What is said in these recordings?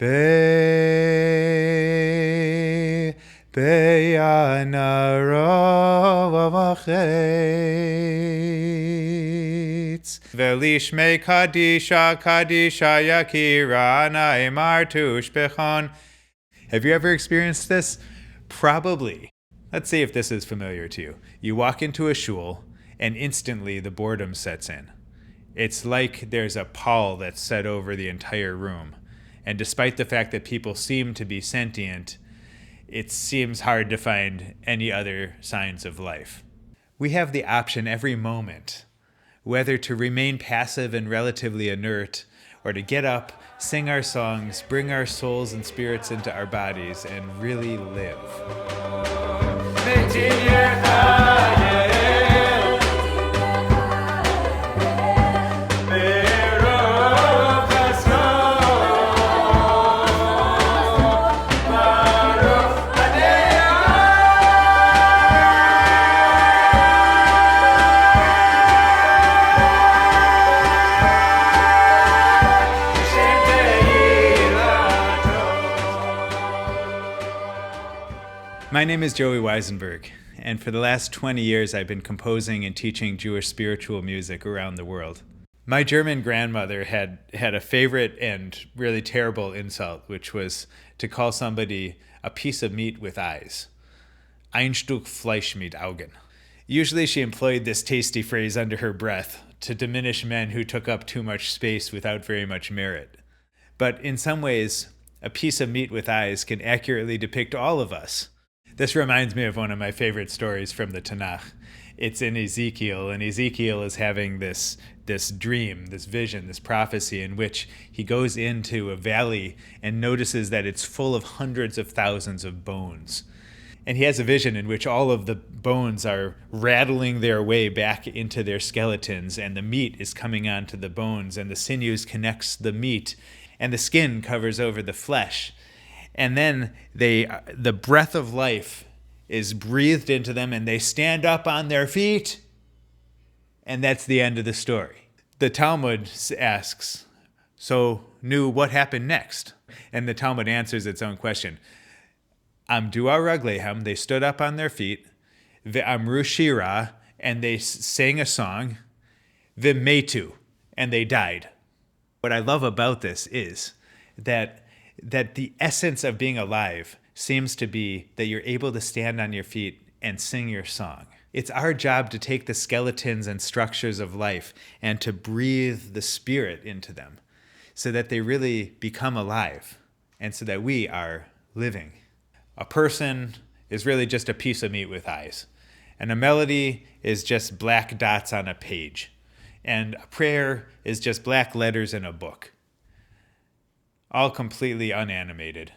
Velishme kadisha kadisha yakirana emartush bechon. Have you ever experienced this? Probably. Let's see if this is familiar to you. You walk into a shul, and instantly the boredom sets in. It's like there's a pall that's set over the entire room. And despite the fact that people seem to be sentient, it seems hard to find any other signs of life. We have the option every moment, whether to remain passive and relatively inert, or to get up, sing our songs, bring our souls and spirits into our bodies, and really live. My name is Joey Weisenberg, and for the last 20 years I've been composing and teaching Jewish spiritual music around the world. My German grandmother had a favorite and really terrible insult, which was to call somebody a piece of meat with eyes. Ein Stück Fleisch mit Augen. Usually she employed this tasty phrase under her breath to diminish men who took up too much space without very much merit. But in some ways, a piece of meat with eyes can accurately depict all of us. This reminds me of one of my favorite stories from the Tanakh. It's in Ezekiel, and Ezekiel is having this dream, this vision, this prophecy in which he goes into a valley and notices that it's full of hundreds of thousands of bones. And he has a vision in which all of the bones are rattling their way back into their skeletons, and the meat is coming onto the bones, and the sinews connects the meat, and the skin covers over the flesh. And then the breath of life is breathed into them, and they stand up on their feet. And that's the end of the story. The Talmud asks, so Nu, what happened next? And the Talmud answers its own question. Amdu raglehem, they stood up on their feet. Ve'amru shira, and they sang a song. Ve'metu, and they died. What I love about this is that the essence of being alive seems to be that you're able to stand on your feet and sing your song. It's our job to take the skeletons and structures of life and to breathe the spirit into them so that they really become alive and so that we are living. A person is really just a piece of meat with eyes, and a melody is just black dots on a page, and a prayer is just black letters in a book. All completely unanimated.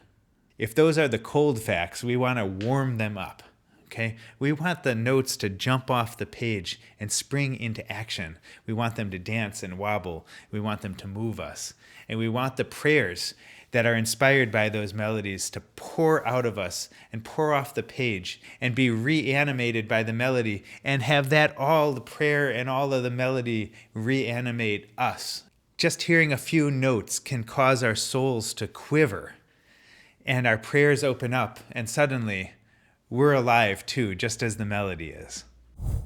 If those are the cold facts, we want to warm them up, okay? We want the notes to jump off the page and spring into action. We want them to dance and wobble. We want them to move us. And we want the prayers that are inspired by those melodies to pour out of us and pour off the page and be reanimated by the melody and have that all the prayer and all of the melody reanimate us. Just hearing a few notes can cause our souls to quiver, and our prayers open up, and suddenly we're alive too, just as the melody is.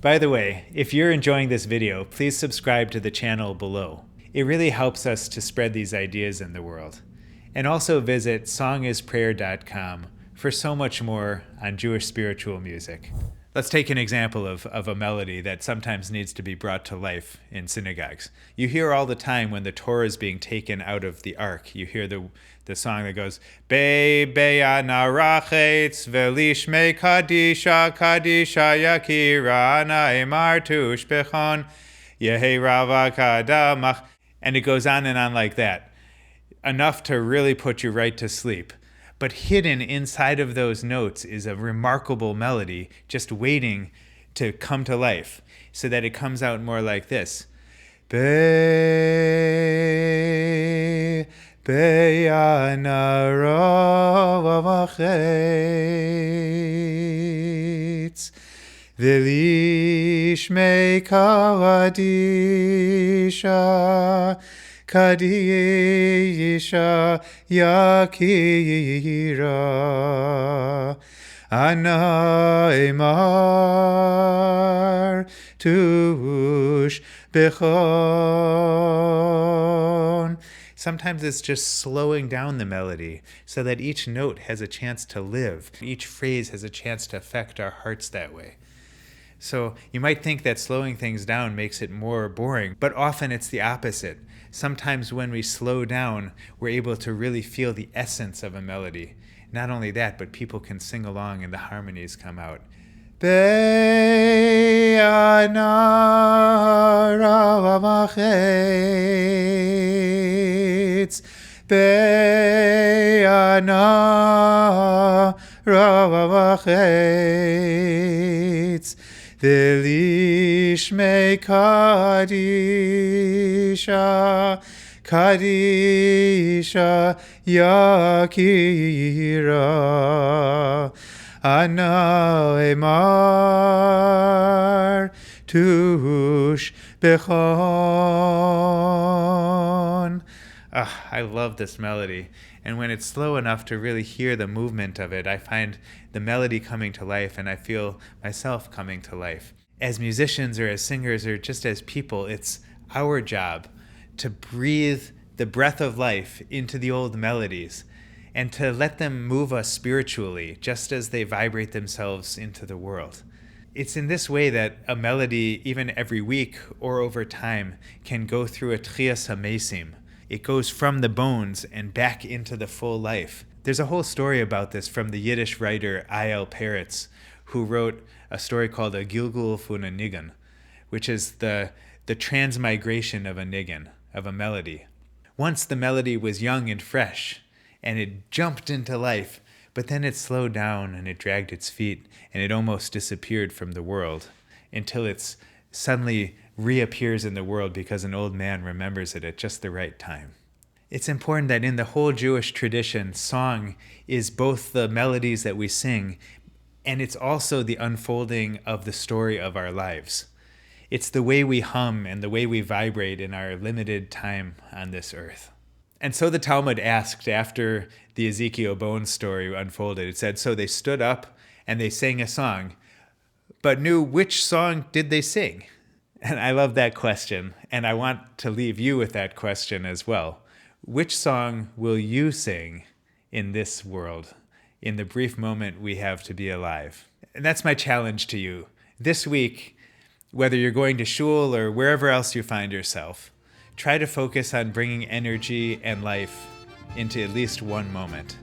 By the way, if you're enjoying this video, please subscribe to the channel below. It really helps us to spread these ideas in the world. And also visit songisprayer.com for so much more on Jewish spiritual music. Let's take an example of a melody that sometimes needs to be brought to life in synagogues. You hear all the time when the Torah is being taken out of the ark, you hear the song that goes, Be beya narachetz velishme kadisha kadisha yakira naemar tushbechon yehi rava kadamach. And it goes on and on like that, enough to really put you right to sleep. But hidden inside of those notes is a remarkable melody just waiting to come to life so that it comes out more like this. Be be'anaravavachetz v'lishmei kadisha Kadisha Yakira Ana Emar Tush Bechon. Sometimes it's just slowing down the melody so that each note has a chance to live. Each phrase has a chance to affect our hearts that way. So you might think that slowing things down makes it more boring, but often it's the opposite. Sometimes when we slow down, we're able to really feel the essence of a melody. Not only that, but people can sing along and the harmonies come out. Velishmei Kadisha Kadisha Yakira Ana Emar Tush Bechon. I love this melody. And when it's slow enough to really hear the movement of it, I find the melody coming to life and I feel myself coming to life. As musicians or as singers or just as people, it's our job to breathe the breath of life into the old melodies and to let them move us spiritually, just as they vibrate themselves into the world. It's in this way that a melody, even every week or over time, can go through a trias hamesim. It goes from the bones and back into the full life. There's a whole story about this from the Yiddish writer A.L. Peretz, who wrote a story called A Gilgul Fun a Nigun, which is the transmigration of a nigun, of a melody. Once the melody was young and fresh, and it jumped into life, but then it slowed down and it dragged its feet, and it almost disappeared from the world until it's suddenly reappears in the world because an old man remembers it at just the right time. It's important that in the whole Jewish tradition, song is both the melodies that we sing, and it's also the unfolding of the story of our lives. It's the way we hum and the way we vibrate in our limited time on this earth. And so the Talmud asked after the Ezekiel bones story unfolded, it said, so they stood up and they sang a song, but knew which song did they sing? And I love that question, and I want to leave you with that question as well. Which song will you sing in this world, in the brief moment we have to be alive? And that's my challenge to you. This week, whether you're going to shul or wherever else you find yourself, try to focus on bringing energy and life into at least one moment.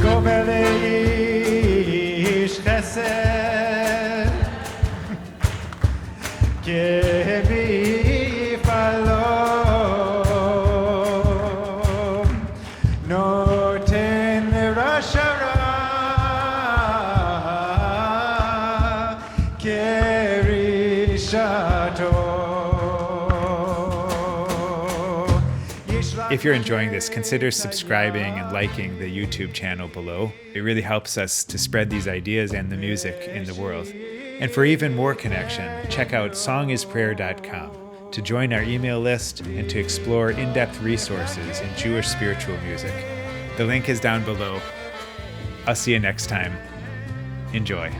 Go v'leish chesed If you're enjoying this, consider subscribing and liking the YouTube channel below. It really helps us to spread these ideas and the music in the world. And for even more connection, check out songisprayer.com to join our email list and to explore in-depth resources in Jewish spiritual music. The link is down below. I'll see you next time. Enjoy.